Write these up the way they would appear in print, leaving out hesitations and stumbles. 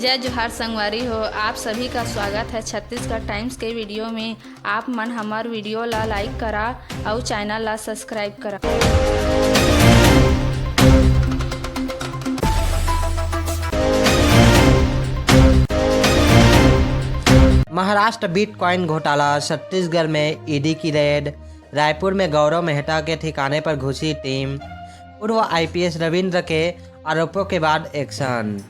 जय जोहार संगवारी हो। आप सभी का स्वागत है छत्तीसगढ़ टाइम्स के वीडियो में। आप मन हमार वीडियो ला लाइक करा और चैनल ला सब्सक्राइब करा। महाराष्ट्र बिटकॉइन घोटाला, छत्तीसगढ़ में ईडी की रेड, रायपुर में गौरव मेहता के ठिकाने पर घुसी टीम, पूर्व आईपीएस रविंद्र के आरोपों के बाद एक्शन।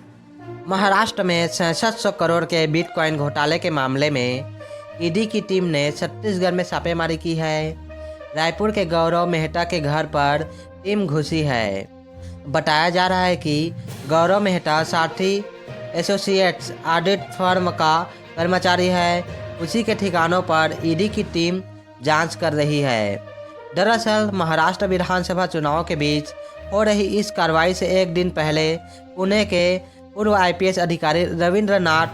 महाराष्ट्र में 6600 करोड़ के बिटकॉइन घोटाले के मामले में ईडी की टीम ने छत्तीसगढ़ में छापेमारी की है। रायपुर के गौरव मेहता के घर पर टीम घुसी है। बताया जा रहा है कि गौरव मेहता साथी एसोसिएट्स ऑडिट फर्म का कर्मचारी है। उसी के ठिकानों पर ईडी की टीम जांच कर रही है। दरअसल महाराष्ट्र विधानसभा चुनाव के बीच हो रही इस कार्रवाई से एक दिन पहले पुणे के पूर्व आईपीएस अधिकारी रविंद्र नाथ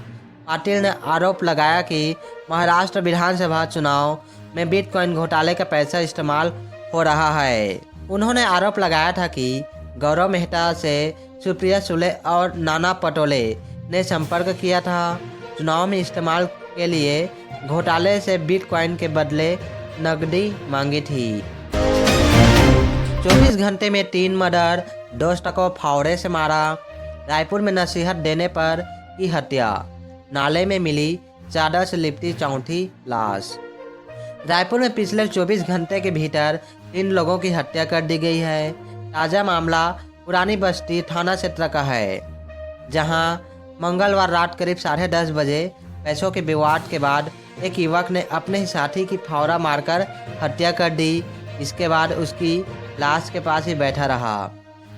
पाटिल ने आरोप लगाया कि महाराष्ट्र विधानसभा चुनाव में बिटकॉइन घोटाले का पैसा इस्तेमाल हो रहा है। उन्होंने आरोप लगाया था कि गौरव मेहता से सुप्रिया सुले और नाना पटोले ने संपर्क किया था। चुनाव में इस्तेमाल के लिए घोटाले से बिटकॉइन के बदले नकदी मांगी थी। 24 घंटे में 3 मर्डर, 2 को फावड़े से मारा। रायपुर में नसीहत देने पर की हत्या, नाले में मिली चादर से लिपटी चौथी लाश। रायपुर में पिछले 24 घंटे के भीतर 3 लोगों की हत्या कर दी गई है। ताज़ा मामला पुरानी बस्ती थाना क्षेत्र का है, जहां मंगलवार रात करीब 10:30 बजे पैसों के विवाद के बाद एक युवक ने अपने ही साथी की फावड़ा मारकर हत्या कर दी। इसके बाद उसकी लाश के पास ही बैठा रहा।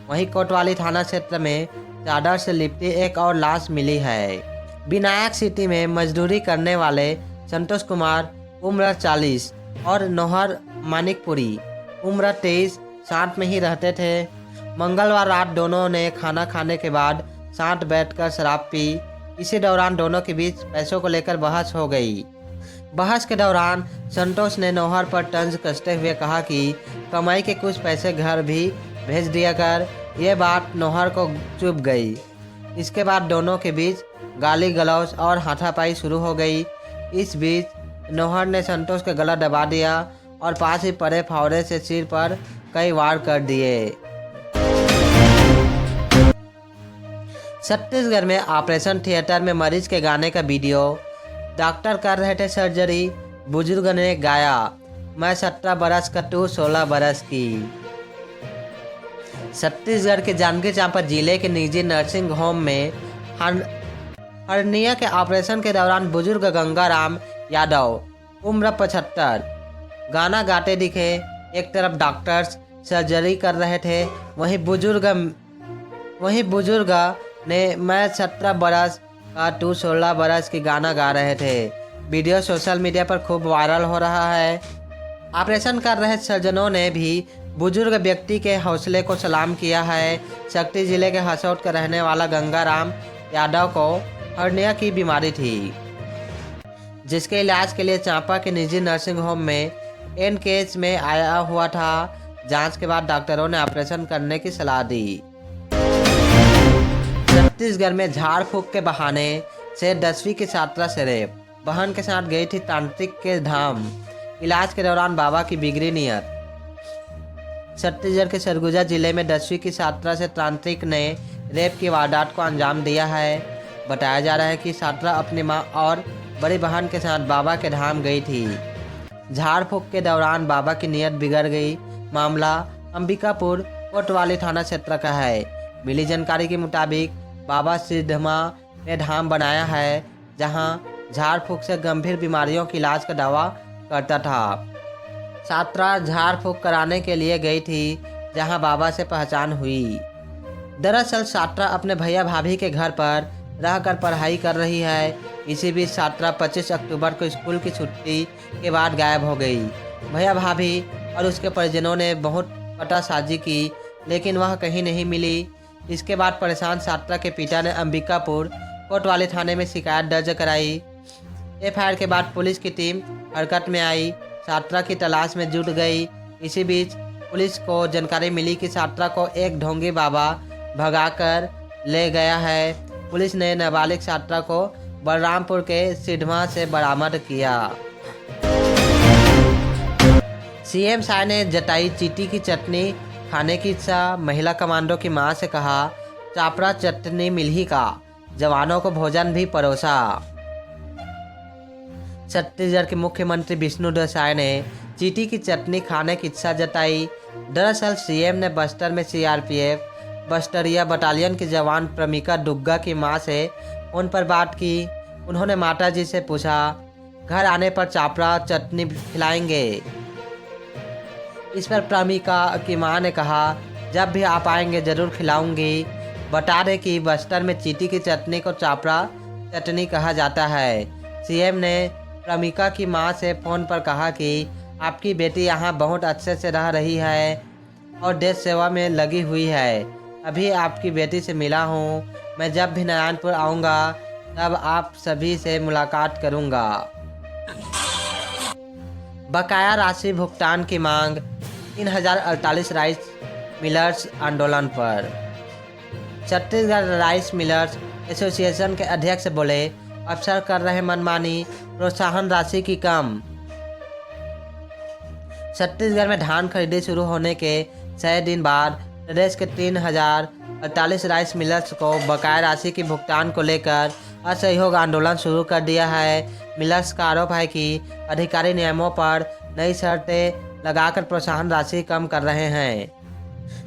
वहीं कोतवाली थाना क्षेत्र में चादर से लिपटी एक और लाश मिली है। विनायक सिटी में मजदूरी करने वाले संतोष कुमार उम्र 40 और नौहर मानिकपुरी उम्र 23 साथ में ही रहते थे। मंगलवार रात दोनों ने खाना खाने के बाद साथ बैठकर शराब पी। इसी दौरान दोनों के बीच पैसों को लेकर बहस हो गई। बहस के दौरान संतोष ने नौहर पर तंज कसते हुए कहा कि कमाई के कुछ पैसे घर भी भेज दिया कर। ये बात नौहर को चुभ गई। इसके बाद दोनों के बीच गाली गलौज और हाथापाई शुरू हो गई। इस बीच नौहर ने संतोष का गला दबा दिया और पास ही पड़े फावड़े से सिर पर कई वार कर दिए। छत्तीसगढ़ में ऑपरेशन थिएटर में मरीज के गाने का वीडियो। डॉक्टर कर रहे थे सर्जरी, बुजुर्ग ने गाया, मैं 17 बरस का तू 16 बरस की। छत्तीसगढ़ के जांजगीर चांपा जिले के निजी नर्सिंग होम में हर्निया के ऑपरेशन के दौरान बुजुर्ग गंगाराम यादव उम्र 75 गाना गाते दिखे। एक तरफ डॉक्टर्स सर्जरी कर रहे थे, वहीं बुजुर्ग ने मैं 17 बरस का तू 16 बरस की गाना गा रहे थे। वीडियो सोशल मीडिया पर खूब वायरल हो रहा है। ऑपरेशन कर रहे सर्जनों ने भी बुजुर्ग व्यक्ति के हौसले को सलाम किया है। शक्ति जिले के हसौद का रहने वाला गंगाराम यादव को हर्निया की बीमारी थी, जिसके इलाज के लिए चांपा के निजी नर्सिंग होम में एनकेएच में आया हुआ था। जांच के बाद डॉक्टरों ने ऑपरेशन करने की सलाह दी। छत्तीसगढ़ में झाड़ फूक के बहाने से 10वीं की छात्रा से रेप, बहन के साथ गई थी तांत्रिक के धाम। इलाज के दौरान बाबा की बिगड़ी नीयत। छत्तीसगढ़ के सरगुजा जिले में 10वीं की छात्रा से तांत्रिक ने रेप की वारदात को अंजाम दिया है। बताया जा रहा है कि छात्रा अपनी मां और बड़ी बहन के साथ बाबा के धाम गई थी। झाड़ फूक के दौरान बाबा की नीयत बिगड़ गई। मामला अंबिकापुर कोतवाली थाना क्षेत्र का है। मिली जानकारी के मुताबिक बाबा सिद्धमा ने धाम बनाया है, जहां झाड़ फूक से गंभीर बीमारियों के इलाज का दावा करता था। छात्रा झाड़ फूक कराने के लिए गई थी, जहां बाबा से पहचान हुई। दरअसल छात्रा अपने भैया भाभी के घर पर रहकर पढ़ाई कर रही है। इसी बीच छात्रा 25 अक्टूबर को स्कूल की छुट्टी के बाद गायब हो गई। भैया भाभी और उसके परिजनों ने बहुत पतासाजी की, लेकिन वह कहीं नहीं मिली। इसके बाद परेशान छात्रा के पिता ने अंबिकापुर कोतवाली थाने में शिकायत दर्ज कराई। एफआईआर के बाद पुलिस की टीम हरकत में आई, छात्रा की तलाश में जुट गई। इसी बीच पुलिस को जानकारी मिली कि छात्रा को एक ढोंगी बाबा भगाकर ले गया है। पुलिस ने नाबालिग छात्रा को बलरामपुर के सिढ़वा से बरामद किया। सीएम शाह ने जताई चींटी की चटनी खाने की इच्छा। महिला कमांडो की मां से कहा चापड़ा चटनी मिल ही का, जवानों को भोजन भी परोसा। छत्तीसगढ़ के मुख्यमंत्री विष्णुदेव साय ने चींटी की चटनी खाने की इच्छा जताई। दरअसल सीएम ने बस्तर में सीआरपीएफ बस्टरिया बटालियन के जवान प्रमिका डुग्गा की मां से फोन पर बात की। उन्होंने माताजी से पूछा घर आने पर चापड़ा चटनी खिलाएंगे। इस पर प्रमिका की मां ने कहा जब भी आप आएंगे ज़रूर खिलाऊंगी। बता दें कि बस्तर में चींटी की चटनी को चापड़ा चटनी कहा जाता है। सीएम ने प्रमिका की मां से फ़ोन पर कहा कि आपकी बेटी यहाँ बहुत अच्छे से रह रही है और देश सेवा में लगी हुई है। अभी आपकी बेटी से मिला हूँ। मैं जब भी नारायणपुर आऊँगा तब आप सभी से मुलाकात करूँगा। बकाया राशि भुगतान की मांग। 3048 राइस मिलर्स आंदोलन पर। छत्तीसगढ़ राइस मिलर्स एसोसिएशन के अध्यक्ष बोले अफसर कर रहे मनमानी, प्रोत्साहन राशि की कम। छत्तीसगढ़ में धान खरीदी शुरू होने के 6 दिन बाद प्रदेश के 3048 राइस मिलर्स को बकाया राशि की भुगतान को लेकर असहयोग आंदोलन शुरू कर दिया है। मिलर्स का आरोप है कि अधिकारी नियमों पर नई शर्तें लगाकर प्रोत्साहन राशि कम कर रहे हैं,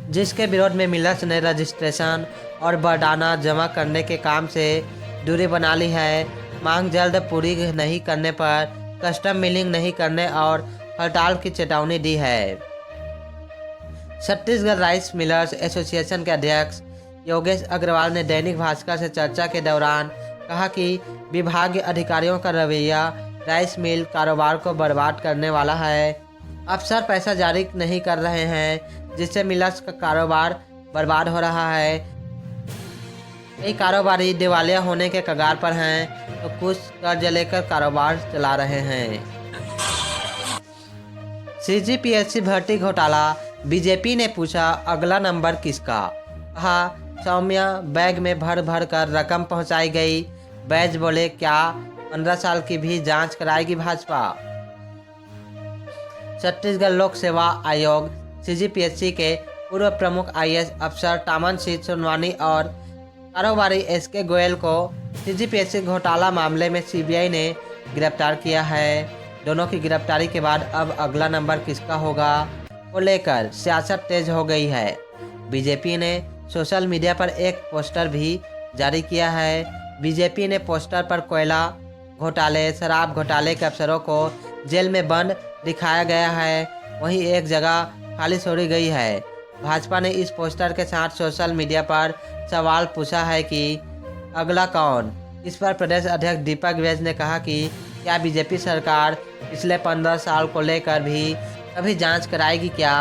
जिसके विरोध में मिलर्स ने रजिस्ट्रेशन और बरदाना जमा करने के काम से दूरी बना ली है। मांग जल्द पूरी नहीं करने पर कस्टम मिलिंग नहीं करने और हड़ताल की चेतावनी दी है। छत्तीसगढ़ राइस मिलर्स एसोसिएशन के अध्यक्ष योगेश अग्रवाल ने दैनिक भास्कर से चर्चा के दौरान कहा कि विभागीय अधिकारियों का रवैया राइस मिल कारोबार को बर्बाद करने वाला है। अफसर पैसा जारी नहीं कर रहे हैं, जिससे मिलर्स का कारोबार बर्बाद हो रहा है। कई कारोबारी दिवालिया होने के कगार पर हैं तो कुछ कर्ज लेकर कारोबार चला रहे हैं। सीजीपीएससी भर्ती घोटाला। बीजेपी ने पूछा अगला नंबर किसका। कहा सौम्या बैग में भर भर कर रकम पहुंचाई गई। बैज बोले क्या 15 साल की भी जांच कराएगी भाजपा। छत्तीसगढ़ लोक सेवा आयोग सीजीपीएससी के पूर्व प्रमुख आईएएस अफसर टामन सिंह सोनवानी और कारोबारी एसके गोयल को सीजीपीएससी घोटाला मामले में सीबीआई ने गिरफ्तार किया है। दोनों की गिरफ्तारी के बाद अब अगला नंबर किसका होगा को लेकर सियासत तेज हो गई है। बीजेपी ने सोशल मीडिया पर एक पोस्टर भी जारी किया है। बीजेपी ने पोस्टर पर कोयला घोटाले, शराब घोटाले के अफसरों को जेल में बंद दिखाया गया है। वहीं एक जगह खाली छोड़ी गई है। भाजपा ने इस पोस्टर के साथ सोशल मीडिया पर सवाल पूछा है कि अगला कौन। इस पर प्रदेश अध्यक्ष दीपक वैज ने कहा कि क्या बीजेपी सरकार पिछले 15 साल को लेकर भी कभी जांच कराएगी क्या।